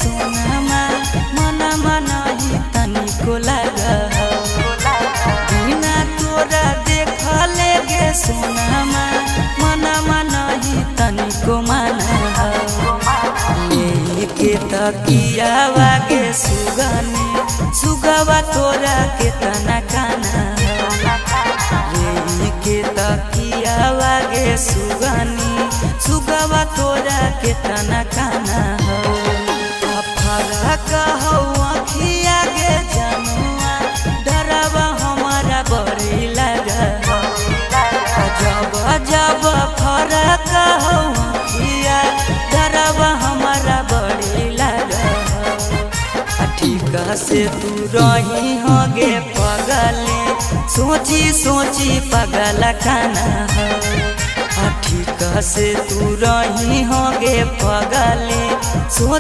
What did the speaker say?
सोनमा मनमा नहीं तनिको लागा बिना तोरा देखले गे सोनमा मनमा नहीं तनिको माना लेके तकियावा गे सुगनी सुगवा तोरा के तना काना लेके तकियावा गे सुगनी सुगवा तोरा के तना काना फरक हो अखिया गे जनुआ डरवा हमारा बड़ी लगा जब जब फरक हो अखिया डरवा हमारा बड़ी लगा ठीक से तू रही हो गे पगले सोची सोची पगल खाना ठीक से तू रही हो गे पगले सोच